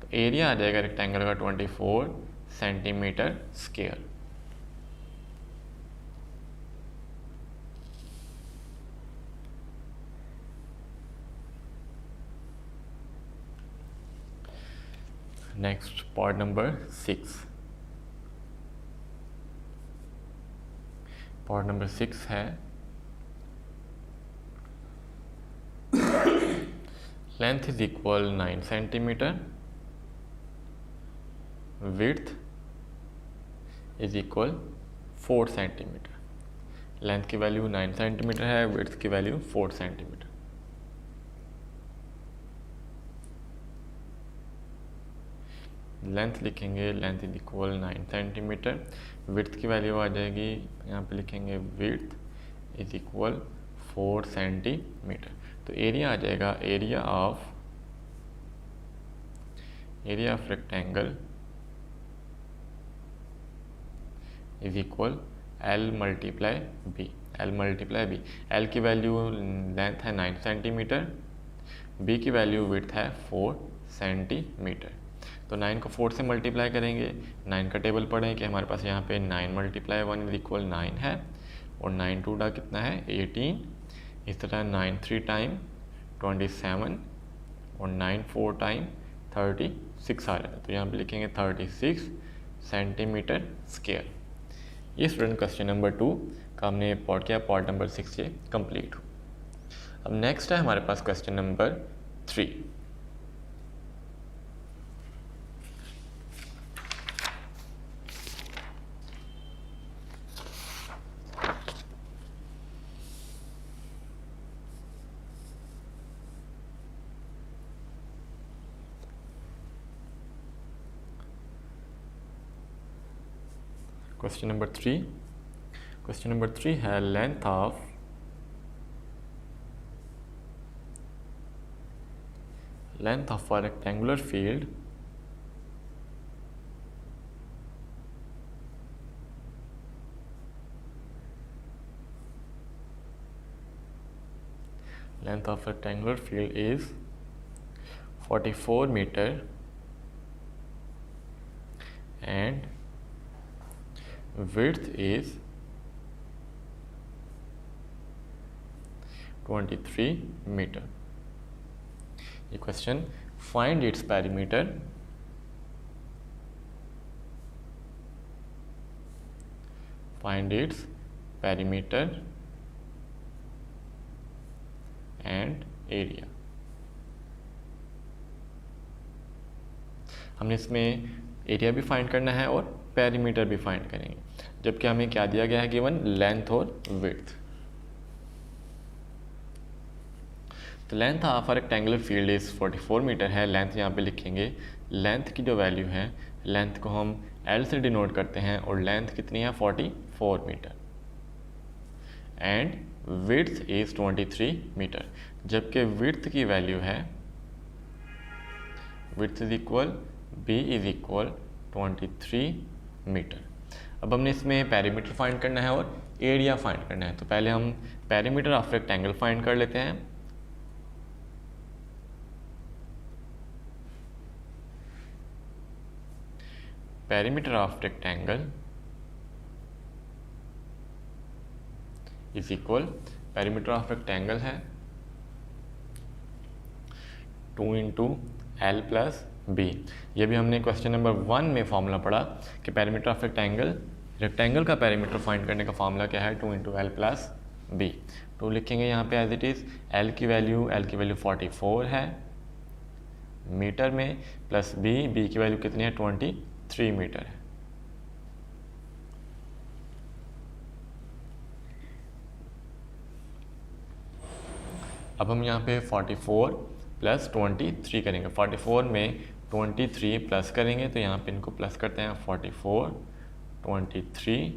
तो एरिया आ जाएगा रेक्टेंगल का 24 centimetre square. Next part number 6। Part number 6 है length is equal 9 centimetre, width is equal 4 centimetre. Length की वैल्यू 9 सेंटीमीटर है, विड्थ की वैल्यू 4 सेंटीमीटर। लेंथ लिखेंगे, length is equal 9 centimetre, width की वैल्यू आ जाएगी, यहाँ पे लिखेंगे विड्थ इज इक्वल 4 सेंटीमीटर। तो एरिया आ जाएगा, area of rectangle is equal L multiply B, L multiply B. L की वैल्यू लेंथ है 9 सेंटीमीटर, बी की वैल्यू विड्थ है 4 सेंटीमीटर। तो 9 को 4 से मल्टीप्लाई करेंगे, 9 का टेबल पढ़ें कि हमारे पास यहाँ पे 9 मल्टीप्लाई 1 इज इक्वल 9 है, और 9 2 का कितना है 18, इस तरह 9 3 टाइम 27 और 9 4 टाइम 36 आ रहा है, तो यहाँ पे लिखेंगे 36 सेंटीमीटर स्क्वायर। ये स्टूडेंट क्वेश्चन नंबर 2 का हमने पॉट किया, पार्ट नंबर 6 ये कंप्लीट हो। अब नेक्स्ट है हमारे पास क्वेश्चन नंबर 3। क्वेश्चन नंबर 3 है length of a rectangular field is 44 meter and width is 23 meter. ये question find its perimeter, and area. हमने इसमें एरिया भी फाइंड करना है और पेरीमीटर भी फाइंड करेंगे, जबकि हमें क्या दिया गया है गिवन लेंथ और विड्थ। तो length of a rectangular field is 44 metre है। लेंथ यहाँ पे लिखेंगे, लेंथ की जो वैल्यू है, लेंथ को हम L से डिनोट करते हैं और लेंथ कितनी है 44 metre and width is 23 metre, जबकि विड्थ की वैल्यू है width is equal B is equal 23 metre. अब हमने इसमें पेरीमीटर फाइंड करना है और एरिया फाइंड करना है। तो पहले हम पेरीमीटर ऑफ रेक्टेंगल फाइंड कर लेते हैं। Perimeter of rectangle is equal, perimeter of rectangle है 2 इंटू L प्लस B। ये भी हमने क्वेश्चन नंबर 1 में फॉर्मूला पढ़ा कि पेरीमीटर ऑफ रेक्टेंगल का पेरीमीटर फाइंड करने का फॉर्मूला क्या है, 2 इंटू L प्लस B। 2 लिखेंगे यहाँ पे एज इट इज़। L की वैल्यू 44 है मीटर में, प्लस B की वैल्यू कितनी है 23 मीटर है। अब हम यहाँ पे 44 प्लस 23 करेंगे। 44 में 23 प्लस करेंगे तो यहाँ पे इनको प्लस करते हैं 44, 23,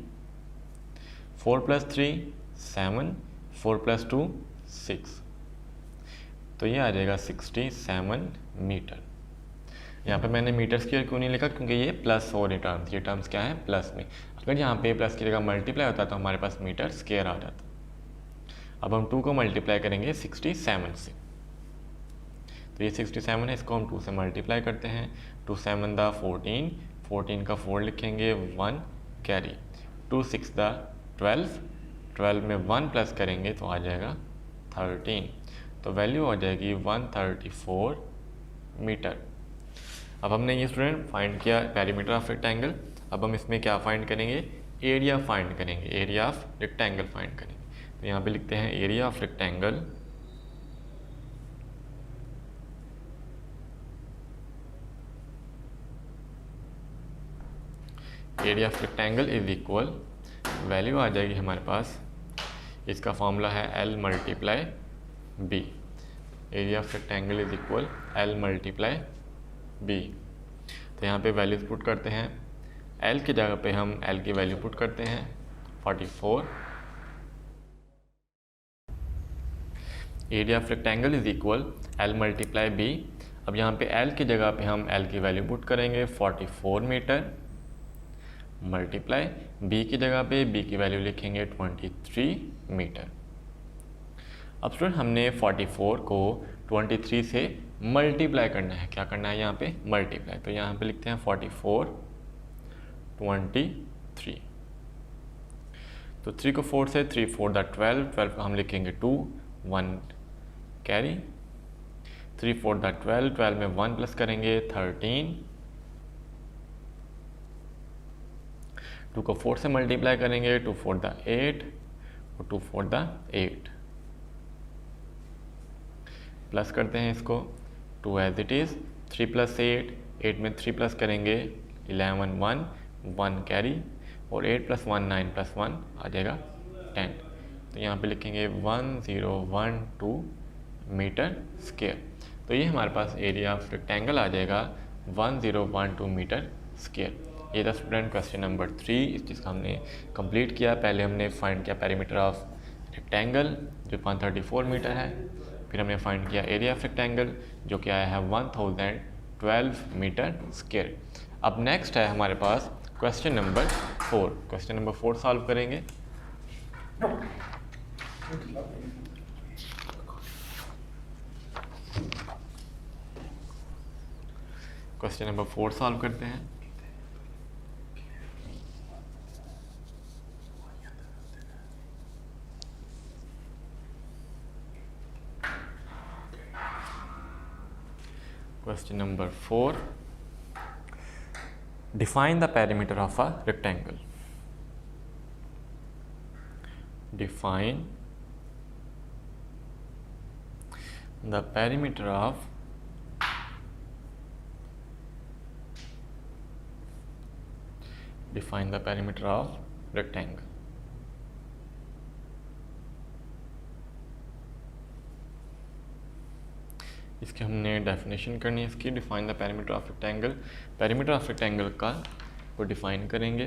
4 प्लस 3 7, 4 प्लस 2 6, तो ये आ जाएगा 67 मीटर। यहाँ पे मैंने मीटर स्क्वायर क्यों नहीं लिखा, क्योंकि ये प्लस हो रही टर्म्स, ये टर्म्स क्या है प्लस में। अगर यहाँ पे प्लस की जगह मल्टीप्लाई होता तो हमारे पास मीटर स्क्वायर आ जाता। अब हम 2 को मल्टीप्लाई करेंगे 67 से, तो ये 67 है, इसको हम 2 से मल्टीप्लाई करते हैं। 2 7 दा 14, 14 का 4 लिखेंगे 1 कैरी, 2 6 दा 12, 12 में 1 प्लस करेंगे तो आ जाएगा 13, तो वैल्यू हो जाएगी 134 मीटर। अब हमने ये स्टूडेंट फाइंड किया पेरीमीटर ऑफ रेक्टेंगल। अब हम इसमें क्या फाइंड करेंगे, एरिया फाइंड करेंगे, एरिया ऑफ रेक्टेंगल फाइंड करेंगे। तो यहाँ पे लिखते हैं area of rectangle is equal, value आ जाएगी हमारे पास, इसका फॉर्मूला है L multiply B। Area of rectangle is equal L multiply B। तो यहाँ पे वैल्यूज पुट करते हैं, L की जगह पे हम L की वैल्यू पुट करते हैं 44। Area of rectangle is equal L multiply B। अब यहाँ पे L की जगह पे हम L की वैल्यू पुट करेंगे 44 मीटर, मल्टीप्लाई B की जगह पे B की वैल्यू लिखेंगे 23 मीटर। अब स्टूडेंट हमने 44 को 23 से मल्टीप्लाई करना है। क्या करना है यहाँ पे, मल्टीप्लाई। तो यहाँ पे लिखते हैं 44 23, तो 3 को 4 से 3 4 दा 12, 12 को हम लिखेंगे 2 1 कैरी, 3 4 दा 12, 12 में 1 प्लस करेंगे 13, 2 को 4 से मल्टीप्लाई करेंगे 2 4 दा 8 और 2 4 दा 8, प्लस करते हैं इसको 2 एज इट इज़, 3 प्लस 8, 8 में 3 प्लस करेंगे 11 1 1 कैरी, और 8 प्लस 1 9 प्लस 1 आ जाएगा 10। तो यहाँ पे लिखेंगे 1012 मीटर स्क्वायर। तो ये हमारे पास एरिया ऑफ रेक्टेंगल आ जाएगा 1012 मीटर स्क्वायर। ये था स्टूडेंट क्वेश्चन नंबर 3, जिसका हमने कंप्लीट किया। पहले हमने फाइंड किया पेरीमीटर ऑफ रेक्टेंगल जो 134 मीटर है, फिर हमने फाइंड किया एरिया ऑफ रेक्टेंगल जो कि आया है 1012 मीटर स्क्वायर। अब नेक्स्ट है हमारे पास question number 4। Question number 4 solve करेंगे। क्वेश्चन नंबर 4 सॉल्व करते हैं। Question number 4. Define the perimeter of a rectangle. Define the perimeter of rectangle. इसकी हमने डेफिनेशन करनी है इसकी। Define the perimeter of rectangle, perimeter of rectangle का वो डिफाइन करेंगे।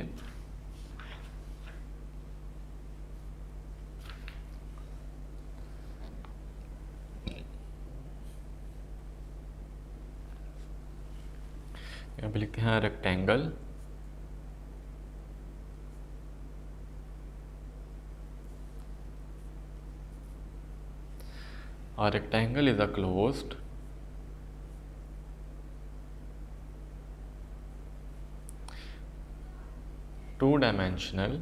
यहाँ पे लिखते हैं रेक्टेंगल और rectangle is a closed two-dimensional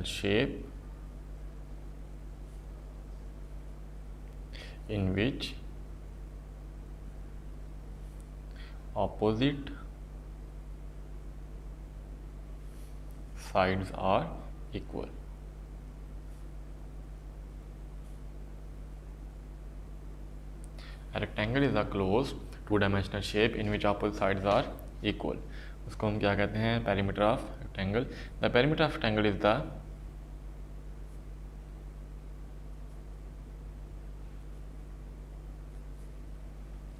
shape in which opposite sides are equal. A rectangle is a closed two-dimensional shape in which opposite sides are equal. उसको हम क्या कहते हैं? Perimeter of rectangle. The perimeter of rectangle is the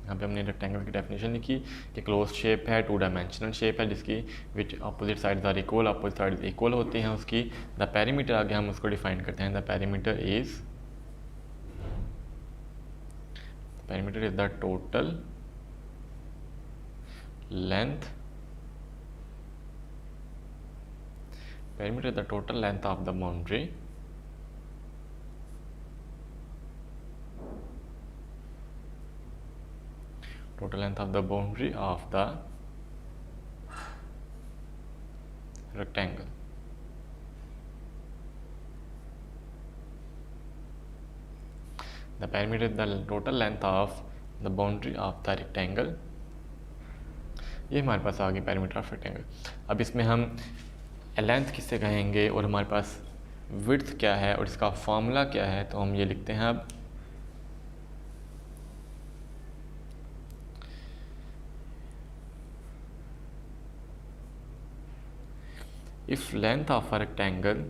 यहाँ पे हमने रेक्टेंगल की डेफिनेशन लिखी कि क्लोज शेप है, टू डायमेंशनल शेप है जिसकी which opposite sides are equal, opposite sides equal होते हैं उसकी। द पेरीमीटर आगे हम उसको डिफाइन करते हैं। The perimeter is the total length of the boundary of the rectangle. The perimeter is the total length of the boundary of the rectangle. ये हमारे पास आ गई पेरीमीटर ऑफ रेक्टेंगल। अब इसमें हम लेंथ किससे कहेंगे और हमारे पास विड्थ क्या है और इसका फॉर्मूला क्या है, तो हम ये लिखते हैं अब if length of a rectangle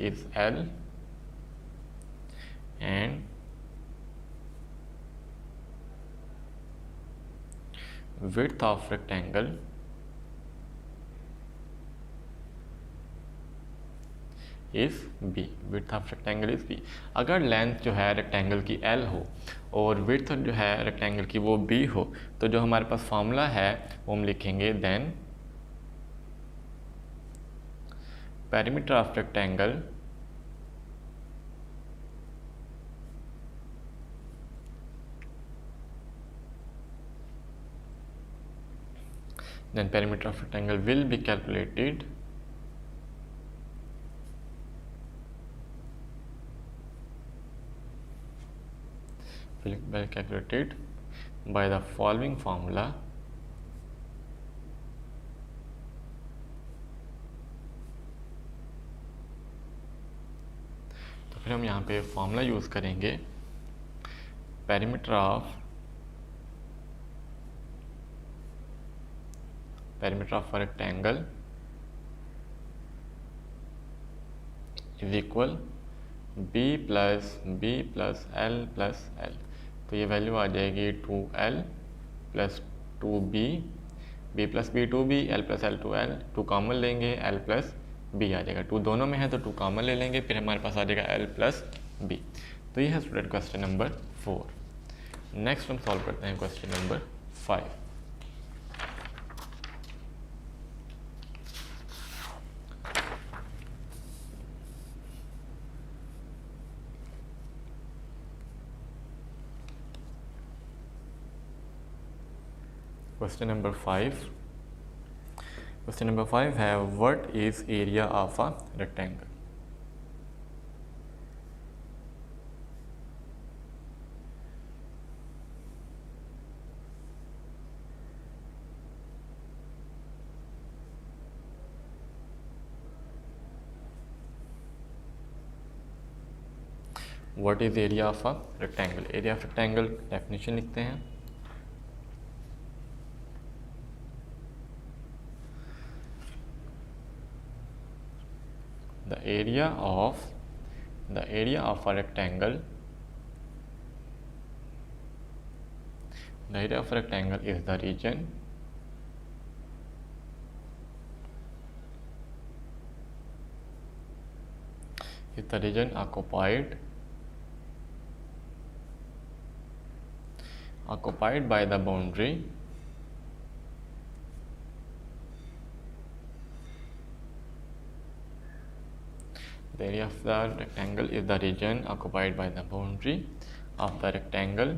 is L and width of rectangle is B, width of rectangle is B. अगर लेंथ जो है रेक्टेंगल की एल हो और विड्थ जो है रेक्टेंगल की वो बी हो, तो जो हमारे पास फॉर्मूला है वो हम लिखेंगे then perimeter of rectangle will be calculated by the following formula. तो फिर हम यहाँ पे फॉर्मूला यूज़ करेंगे perimeter of rectangle is equal B plus L plus L. तो ये वैल्यू आ जाएगी 2l plus 2b, b plus B 2b, l plus L 2l। 2 common लेंगे, l प्लस b आ जाएगा। 2 दोनों में है तो 2 कॉमन ले लेंगे, फिर हमारे पास आ जाएगा l प्लस b। तो ये है स्टूडेंट क्वेश्चन नंबर 4। नेक्स्ट हम सॉल्व करते हैं question number 5। Question number 5. Question number 5 है what is area of a rectangle? What is area of a rectangle? Area of rectangle definition लिखते हैं। The area of a rectangle, the area of a rectangle is the region occupied by the boundary the area of the rectangle is the region occupied by the boundary of the rectangle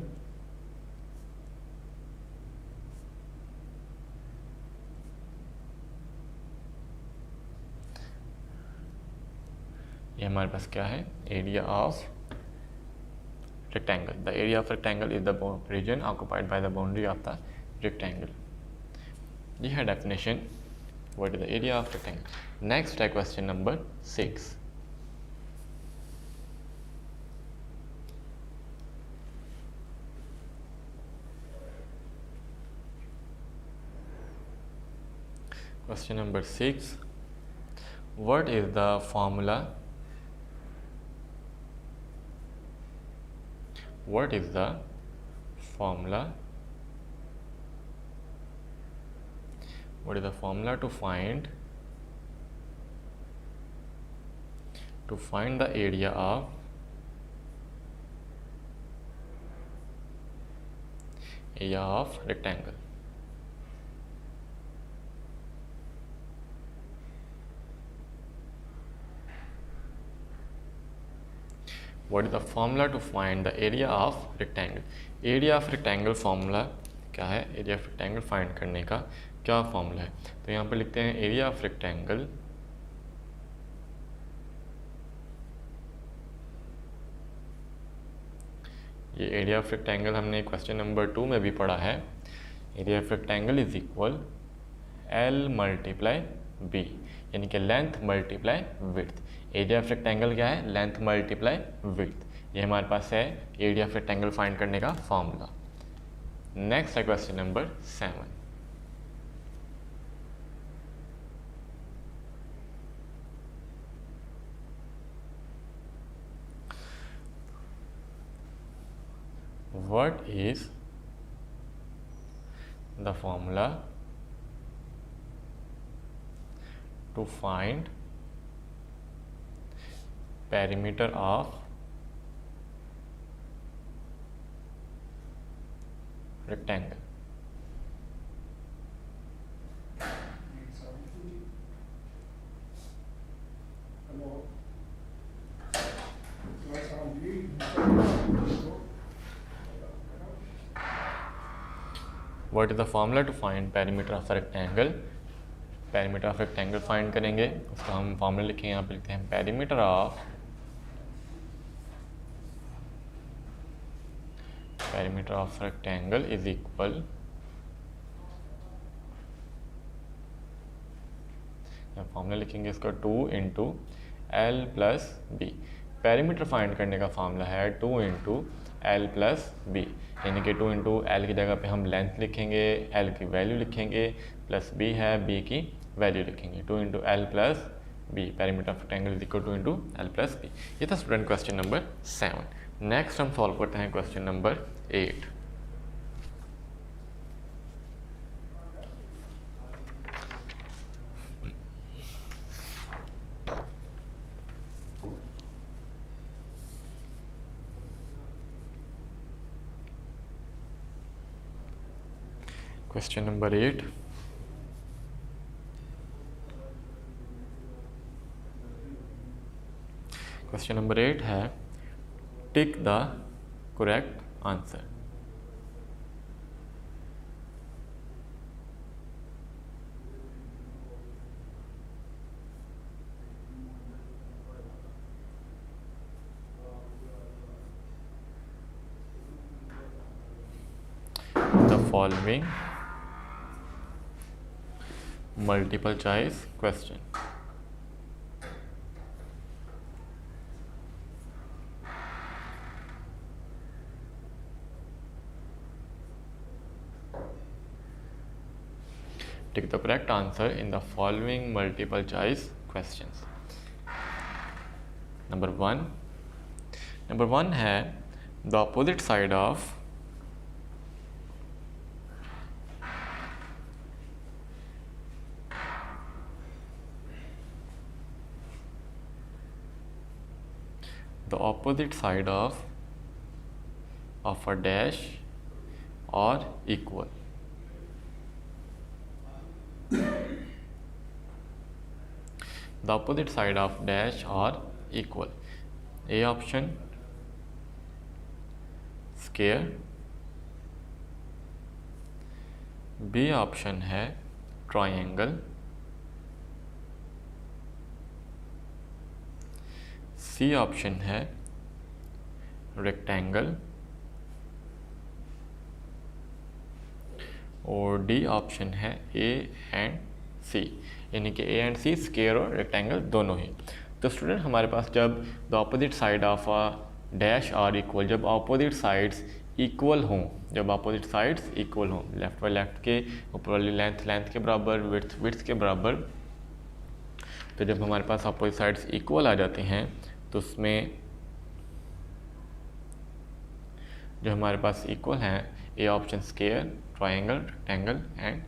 ये हमारे पास क्या है? Area of rectangle. The area of rectangle is the region occupied by the boundary of the rectangle. ये है definition. What is the area of rectangle? Next है question number 6. Question number 6. What is the formula? What is the formula? What is the formula to find the area of rectangle? What is the formula to find the area of rectangle? Area of rectangle formula क्या है? Area of rectangle find करने का क्या formula है? तो यहाँ पर लिखते हैं area of rectangle ये area of rectangle हमने क्वेश्चन नंबर 2 में भी पढ़ा है। Area of rectangle is equal L multiply B, यानी कि length multiply width. Area of rectangle क्या है? Length multiply width. ये हमारे पास है एरिया ऑफ रेक्टेंगल फाइंड करने का फॉर्मूला। नेक्स्ट है question number 7। What is the formula to find perimeter of rectangle? What is the formula to find perimeter of a rectangle? Perimeter of rectangle find करेंगे, उसका हम फॉर्मूला लिखेंगे। यहाँ पे लिखते हैं perimeter of rectangle is equal, formula लिखेंगे इसका 2 into L plus B. Perimeter find करने का फॉर्मूला है 2 इंटू एल प्लस बी, यानी कि 2 इंटू एल की जगह पे हम लेंथ लिखेंगे, एल की वैल्यू लिखेंगे, प्लस बी है बी की वैल्यू लिखेंगे। 2 into L plus B, perimeter of rectangle is equal two into L plus B. ये था स्टूडेंट क्वेश्चन नंबर 7। नेक्स्ट हम सॉल्व करते हैं question number 8। Question number 8, question number 8 है tick the correct answer. The following multiple choice question. Take the correct answer in the following multiple choice questions. Number one है the opposite side of a dash or equal। The opposite side of dash or equal। A option square, B option है triangle, C option है rectangle और D ऑप्शन है A एंड C, यानी कि A एंड C स्क्वायर और रेक्टेंगल दोनों ही। तो स्टूडेंट हमारे पास जब the opposite side of a dash are equal, जब ऑपोजिट साइड्स इक्वल हों, जब ऑपोजिट साइड्स इक्वल हों, लेफ्ट बाई लेफ्ट के ऊपर वाली लेंथ के बराबर, विड्थ के बराबर, तो जब हमारे पास ऑपोजिट साइड्स इक्वल आ जाती हैं तो उसमें जो हमारे पास इक्वल हैं A option square, triangle, rectangle and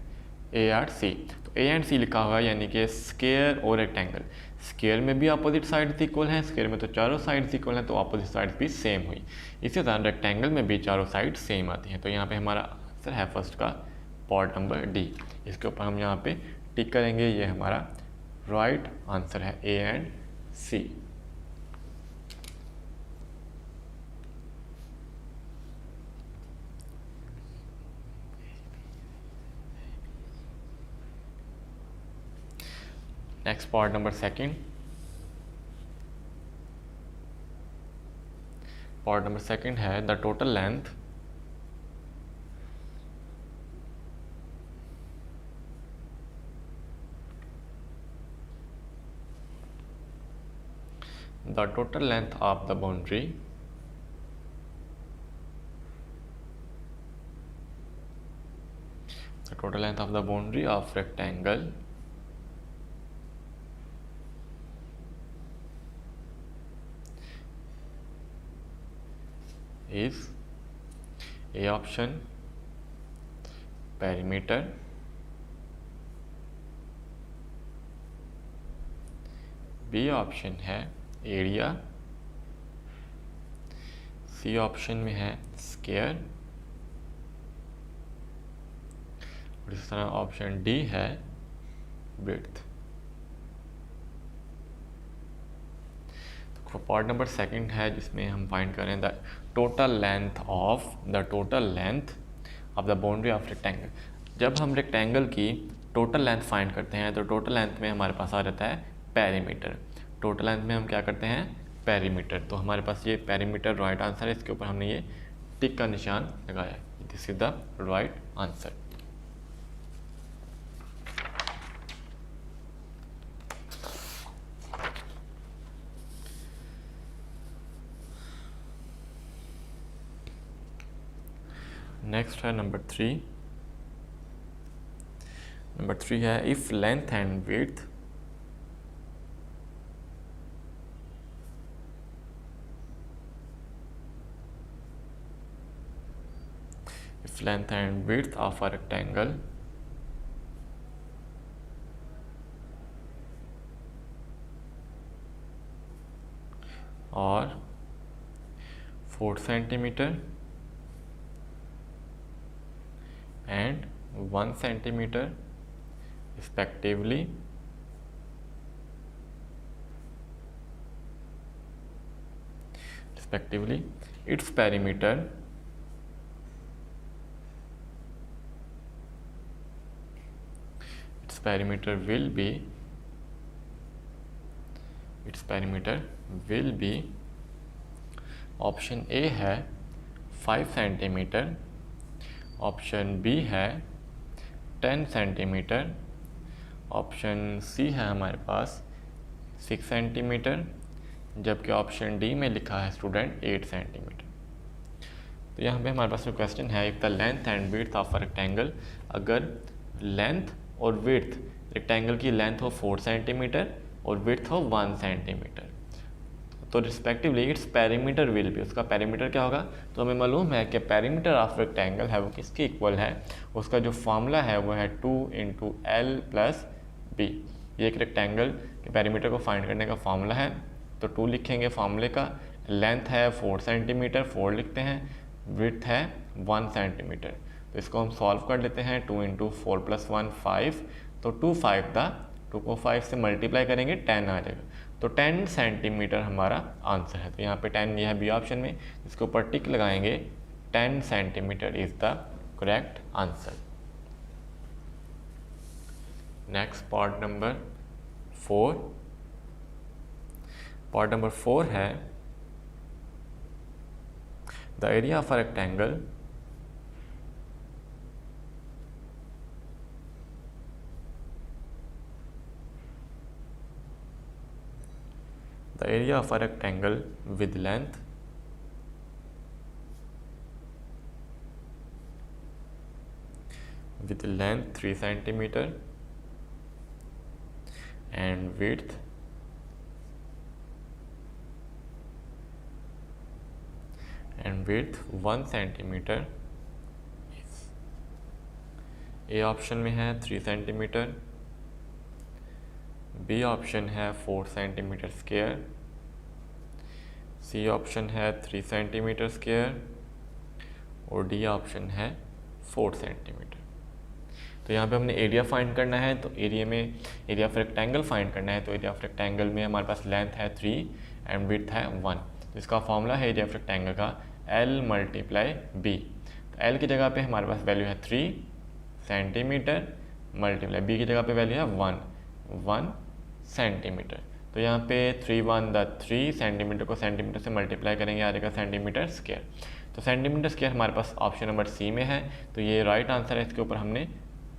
A R C. तो ए एंड सी लिखा हुआ है यानी कि स्क्वायर और रेक्टेंगल। स्क्वायर में भी अपोजिट साइड्स इक्वल हैं, स्क्वायर में तो चारों साइड्स इक्वल हैं, तो अपोजिट साइड्स भी सेम हुई। इसी तरह रेक्टेंगल में भी चारों साइड सेम आती हैं। तो यहाँ पे हमारा आंसर है फर्स्ट का पार्ट नंबर डी। इसके ऊपर हम यहाँ पे टिक करेंगे, ये हमारा राइट आंसर है A and C. Next part number second. Part number second है the total length of the boundary of rectangle is A option perimeter, B option है एरिया, C ऑप्शन में है स्क्वायर और इस तरह ऑप्शन डी है विड्थ। तो पार्ट नंबर सेकंड है जिसमें हम फाइंड करें the total length of the boundary of rectangle. जब हम रेक्टेंगल की टोटल लेंथ फाइंड करते हैं तो टोटल लेंथ में हमारे पास आ जाता है पेरीमीटर। टोटल लेंथ में हम क्या करते हैं, पेरीमीटर। तो हमारे पास ये पेरीमीटर राइट आंसर है, इसके ऊपर हमने ये टिक का निशान लगाया है। This is the right answer. Next है नंबर 3। नंबर 3 है if length and width length and width of a rectangle or 4 centimeter and 1 centimeter respectively, its perimeter will be option A है 5 सेंटीमीटर, ऑप्शन बी है 10 सेंटीमीटर, ऑप्शन सी है हमारे पास 6 सेंटीमीटर, जबकि ऑप्शन डी में लिखा है स्टूडेंट 8 सेंटीमीटर। तो यहाँ पे हमारे पास जो क्वेश्चन है, if the length and width of a rectangle, अगर लेंथ और विड्थ, रेक्टेंगल की लेंथ हो 4 सेंटीमीटर और विड्थ हो 1 सेंटीमीटर, तो रिस्पेक्टिवली इट्स पेरीमीटर विल भी, उसका पेरीमीटर क्या होगा, तो हमें मालूम है कि पेरीमीटर ऑफ रेक्टेंगल है वो किसके इक्वल है, उसका जो फॉर्मूला है वो है 2 × L + B। ये एक रेक्टेंगल के पेरीमीटर को फाइंड करने का फॉर्मूला है, तो 2 लिखेंगे फॉर्मूले का, लेंथ है 4 सेंटीमीटर, 4 लिखते हैं, विड्थ है 1 सेंटीमीटर, तो इसको हम सॉल्व कर लेते हैं। 2 × 4 + 1 5, तो 2 को 5 से मल्टीप्लाई करेंगे 10 आ जाएगा, तो 10 सेंटीमीटर हमारा आंसर है। तो यहाँ पे 10 ये है बी ऑप्शन में, इसके ऊपर टिक लगाएंगे, 10 centimetre is the correct answer. Next part number 4, part number 4 है the area of a rectangle with length with length 3 centimeter and width and width 1 centimeter is A option में है 3 सेंटीमीटर, बी ऑप्शन है 4 सेंटीमीटर स्क्वायर, सी ऑप्शन है 3 सेंटीमीटर स्क्वायर और डी ऑप्शन है 4 सेंटीमीटर। तो यहाँ पे हमने एरिया फाइंड करना है, तो एरिया ऑफ रेक्टेंगल फाइंड करना है, तो एरिया ऑफ रेक्टेंगल में हमारे पास लेंथ है 3 एंड विड्थ है 1, तो इसका फॉर्मूला है एरिया ऑफ रेक्टेंगल का L × B। तो L की जगह पे हमारे पास वैल्यू है 3 सेंटीमीटर मल्टीप्लाई B की जगह पे वैल्यू है 1 सेंटीमीटर। तो यहाँ पे 3 1 द 3 सेंटीमीटर को सेंटीमीटर से मल्टीप्लाई करेंगे, आ जाएगा सेंटीमीटर स्क्वायर। तो सेंटीमीटर स्क्वायर हमारे पास ऑप्शन नंबर सी में है, तो ये राइट आंसर है, इसके ऊपर हमने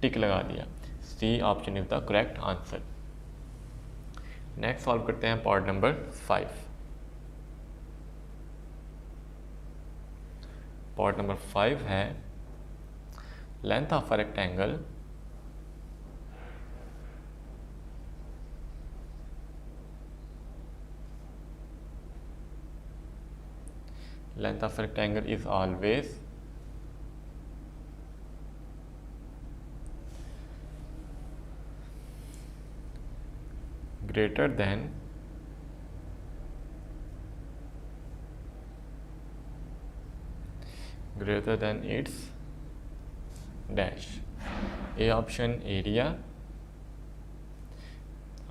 टिक लगा दिया, C option is the correct answer. Next solve करते हैं पार्ट नंबर 5। पार्ट नंबर 5 है length of a rectangle length of rectangle is always greater than its dash। A option area,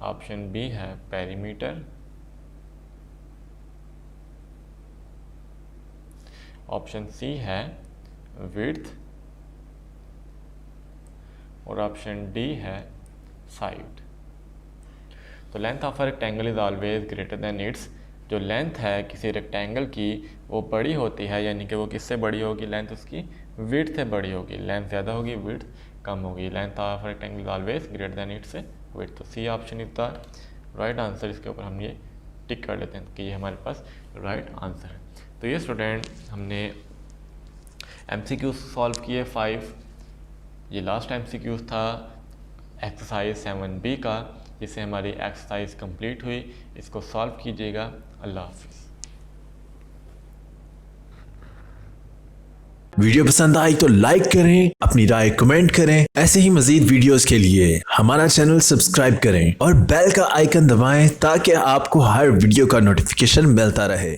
option B है पेरीमीटर, ऑप्शन सी है विड्थ और ऑप्शन डी है साइड। तो length of a rectangle is always greater than its, जो लेंथ है किसी रेक्टेंगल की वो बड़ी होती है, यानी कि वो किससे बड़ी होगी, लेंथ उसकी विड्थ से बड़ी होगी, लेंथ ज़्यादा होगी विड्थ कम होगी, length of rectangle is always greater than its width. तो C option is the right answer, इसके ऊपर हम ये टिक कर लेते हैं कि ये हमारे पास राइट आंसर है। तो ये स्टूडेंट हमने MCQ सॉल्व किए 5, ये लास्ट MCQ था एक्सरसाइज 7B का, जिससे हमारी एक्सरसाइज कंप्लीट हुई। इसको सॉल्व कीजिएगा। अल्लाह हाफिज़। वीडियो पसंद आई तो लाइक करें, अपनी राय कमेंट करें। ऐसे ही मजीद वीडियोस के लिए हमारा चैनल सब्सक्राइब करें और बेल का आइकन दबाएं ताकि आपको हर वीडियो का नोटिफिकेशन मिलता रहे।